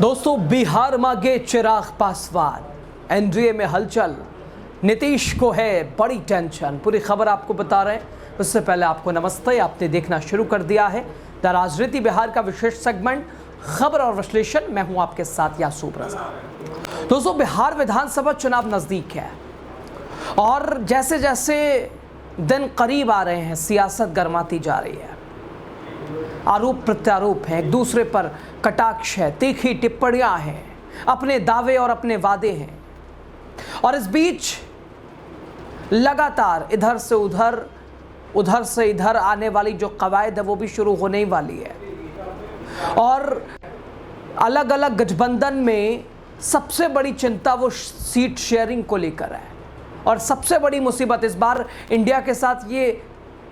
दोस्तों, बिहार मांगे चिराग पासवान, एनडीए में हलचल, नीतीश को है बड़ी टेंशन। पूरी खबर आपको बता रहे हैं। उससे पहले आपको नमस्ते। आपने देखना शुरू कर दिया है द राजनीति बिहार का विशेष सेगमेंट खबर और विश्लेषण। मैं हूं आपके साथ यासूब रजा। दोस्तों, बिहार विधानसभा चुनाव नजदीक है और जैसे जैसे दिन करीब आ रहे हैं सियासत गर्माती जा रही है। आरोप प्रत्यारोप है, एक दूसरे पर कटाक्ष है, तीखी टिप्पणियां हैं, अपने दावे और अपने वादे हैं। और इस बीच लगातार इधर से इधर आने वाली जो कवायद है वो भी शुरू होने ही वाली है। और अलग अलग गठबंधन में सबसे बड़ी चिंता वो सीट शेयरिंग को लेकर है। और सबसे बड़ी मुसीबत इस बार इंडिया के साथ ये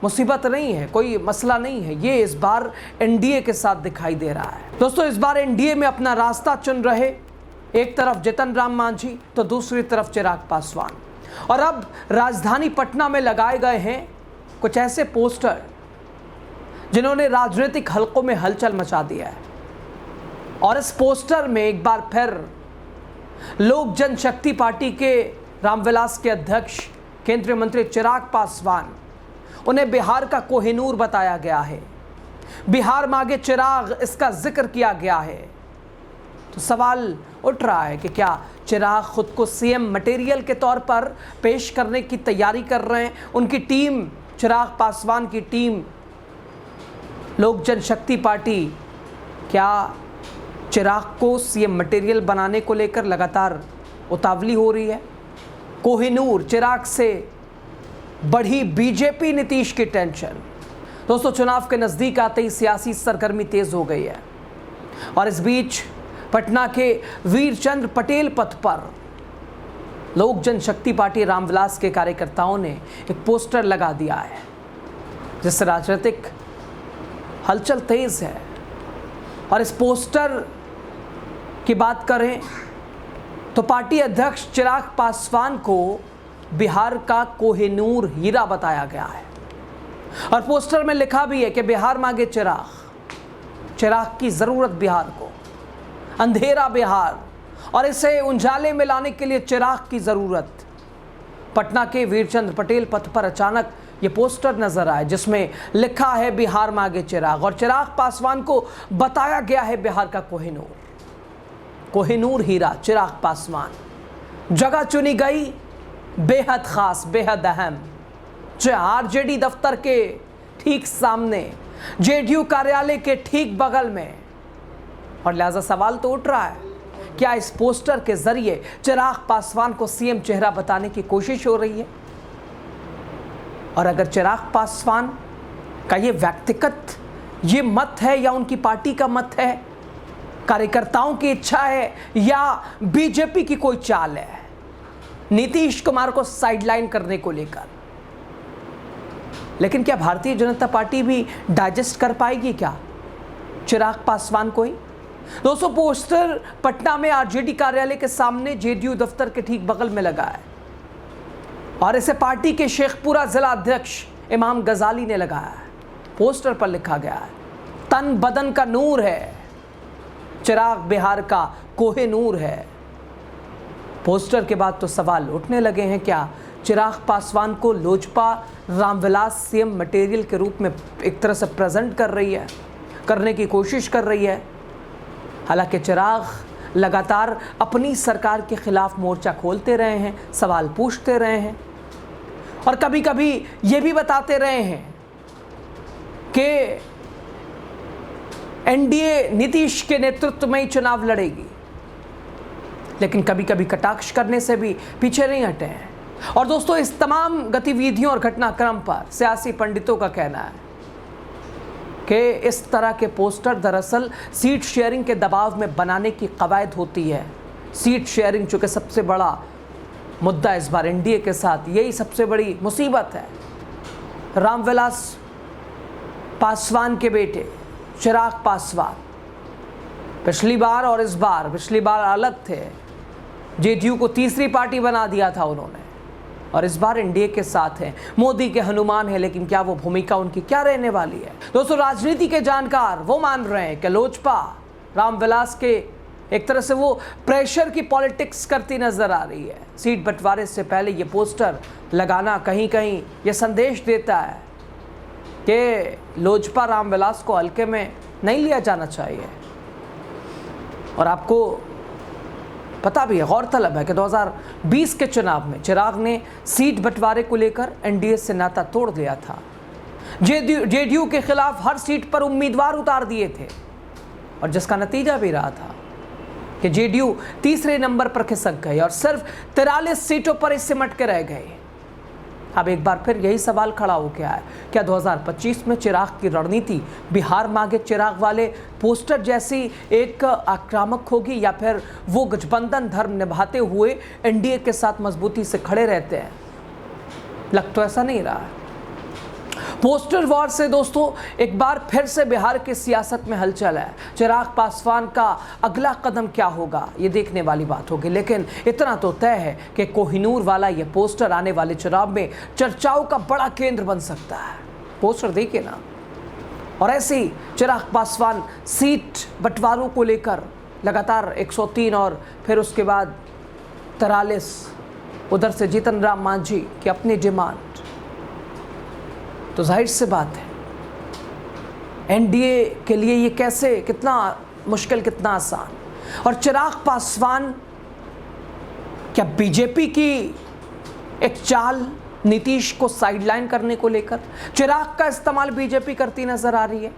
मुसीबत नहीं है, कोई मसला नहीं है, ये इस बार एनडीए के साथ दिखाई दे रहा है। दोस्तों, इस बार एनडीए में अपना रास्ता चुन रहे एक तरफ जीतन राम मांझी तो दूसरी तरफ चिराग पासवान। और अब राजधानी पटना में लगाए गए हैं कुछ ऐसे पोस्टर जिन्होंने राजनीतिक हलकों में हलचल मचा दिया है। और इस पोस्टर में एक बार फिर लोक जनशक्ति पार्टी के रामविलास के अध्यक्ष केंद्रीय मंत्री चिराग पासवान, उन्हें बिहार का कोहिनूर बताया गया है। बिहार मांगे चिराग, इसका जिक्र किया गया है। तो सवाल उठ रहा है कि क्या चिराग खुद को सीएम मटेरियल के तौर पर पेश करने की तैयारी कर रहे हैं। उनकी टीम, चिराग पासवान की टीम लोक जनशक्ति पार्टी, क्या चिराग को सीएम मटेरियल बनाने को लेकर लगातार उतावली हो रही है। कोहिनूर चिराग से बढ़ी बीजेपी नीतीश की टेंशन। दोस्तों, चुनाव के नजदीक आते ही सियासी सरगर्मी तेज हो गई है। और इस बीच पटना के वीरचंद्र पटेल पथ पर लोक जनशक्ति पार्टी रामविलास के कार्यकर्ताओं ने एक पोस्टर लगा दिया है जिससे राजनीतिक हलचल तेज है। और इस पोस्टर की बात करें तो पार्टी अध्यक्ष चिराग पासवान को बिहार का कोहिनूर हीरा बताया गया है। और पोस्टर में लिखा भी है कि बिहार मांगे चिराग की जरूरत बिहार को, अंधेरा बिहार और इसे उजाले में लाने के लिए चिराग की जरूरत। पटना के वीरचंद्र पटेल पथ पर अचानक ये पोस्टर नजर आए जिसमें लिखा है बिहार मांगे चिराग। और चिराग पासवान को बताया गया है बिहार का कोहिनूर हीरा चिराग पासवान। जगह चुनी गई बेहद खास, बेहद अहम, आरजेडी दफ्तर के ठीक सामने, जेडीयू कार्यालय के ठीक बगल में। और लिहाजा सवाल तो उठ रहा है, क्या इस पोस्टर के जरिए चिराग पासवान को सीएम चेहरा बताने की कोशिश हो रही है। और अगर चिराग पासवान का ये व्यक्तिगत ये मत है या उनकी पार्टी का मत है, कार्यकर्ताओं की इच्छा है या बीजेपी की कोई चाल है नीतीश कुमार को साइडलाइन करने को लेकर, लेकिन क्या भारतीय जनता पार्टी भी डाइजेस्ट कर पाएगी क्या चिराग पासवान को ही। दोस्तों, पोस्टर पटना में आरजेडी कार्यालय के सामने जेडीयू दफ्तर के ठीक बगल में लगा है और इसे पार्टी के शेखपुरा जिला अध्यक्ष इमाम गजाली ने लगाया है। पोस्टर पर लिखा गया है, तन बदन का नूर है चिराग, बिहार का कोहिनूर है। पोस्टर के बाद तो सवाल उठने लगे हैं, क्या चिराग पासवान को लोजपा रामविलास सीएम मटेरियल के रूप में एक तरह से प्रेजेंट करने की कोशिश कर रही है। हालांकि चिराग लगातार अपनी सरकार के खिलाफ मोर्चा खोलते रहे हैं, सवाल पूछते रहे हैं और कभी कभी ये भी बताते रहे हैं कि एनडीए नीतीश के नेतृत्व में ही चुनाव लड़ेगी, लेकिन कभी कभी कटाक्ष करने से भी पीछे नहीं हटे हैं। और दोस्तों, इस तमाम गतिविधियों और घटनाक्रम पर सियासी पंडितों का कहना है कि इस तरह के पोस्टर दरअसल सीट शेयरिंग के दबाव में बनाने की कवायद होती है। सीट शेयरिंग चूंकि सबसे बड़ा मुद्दा इस बार एनडीए के साथ, यही सबसे बड़ी मुसीबत है। रामविलास पासवान के बेटे चिराग पासवान पिछली बार और इस बार, पिछली बार अलग थे, जेडीयू को तीसरी पार्टी बना दिया था उन्होंने, और इस बार एनडीए के साथ हैं, मोदी के हनुमान है। लेकिन क्या वो भूमिका उनकी क्या रहने वाली है। दोस्तों, राजनीति के जानकार वो मान रहे हैं कि लोजपा रामविलास के एक तरह से वो प्रेशर की पॉलिटिक्स करती नजर आ रही है। सीट बंटवारे से पहले ये पोस्टर लगाना कहीं कहीं ये संदेश देता है कि लोजपा रामविलास को हल्के में नहीं लिया जाना चाहिए। और आपको पता भी है, गौरतलब है कि 2020 के चुनाव में चिराग ने सीट बंटवारे को लेकर एनडीए से नाता तोड़ दिया था। जेडीयू के खिलाफ हर सीट पर उम्मीदवार उतार दिए थे और जिसका नतीजा भी रहा था कि जेडीयू तीसरे नंबर पर खिसक गए और सिर्फ 43 सीटों पर ही सिमट के रह गए। अब एक बार फिर यही सवाल खड़ा हो गया है, क्या 2025 में चिराग की रणनीति बिहार मांगे चिराग वाले पोस्टर जैसी एक आक्रामक होगी या फिर वो गठबंधन धर्म निभाते हुए एनडीए के साथ मजबूती से खड़े रहते हैं? लग तो ऐसा नहीं रहा है। पोस्टर वॉर से दोस्तों एक बार फिर से बिहार की सियासत में हलचल है। चिराग पासवान का अगला कदम क्या होगा ये देखने वाली बात होगी, लेकिन इतना तो तय है कि कोहिनूर वाला ये पोस्टर आने वाले चुनाव में चर्चाओं का बड़ा केंद्र बन सकता है। पोस्टर देखिए ना। और ऐसे ही चिराग पासवान सीट बंटवारों को लेकर लगातार 103 और फिर उसके बाद 43, उधर से जीतन राम मांझी की अपनी डिमांड। तो जाहिर सी बात है एनडीए के लिए ये कैसे, कितना मुश्किल कितना आसान। और चिराग पासवान क्या बीजेपी की एक चाल नीतीश को साइडलाइन करने को लेकर चिराग का इस्तेमाल बीजेपी करती नजर आ रही है,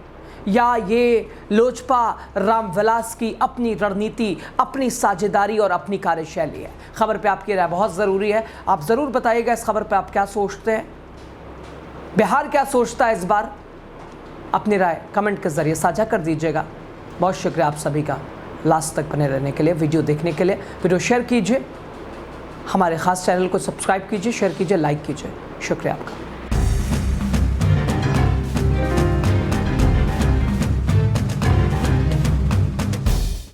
या ये लोजपा रामविलास की अपनी रणनीति, अपनी साझेदारी और अपनी कार्यशैली है? खबर पे आपकी राय बहुत ज़रूरी है। आप ज़रूर बताइएगा इस खबर पे आप क्या सोचते हैं, बिहार क्या सोचता है इस बार? अपनी राय कमेंट के ज़रिए साझा कर दीजिएगा। बहुत शुक्रिया आप सभी का लास्ट तक बने रहने के लिए, वीडियो देखने के लिए। वीडियो शेयर कीजिए, हमारे ख़ास चैनल को सब्सक्राइब कीजिए, शेयर कीजिए, लाइक कीजिए। शुक्रिया आपका।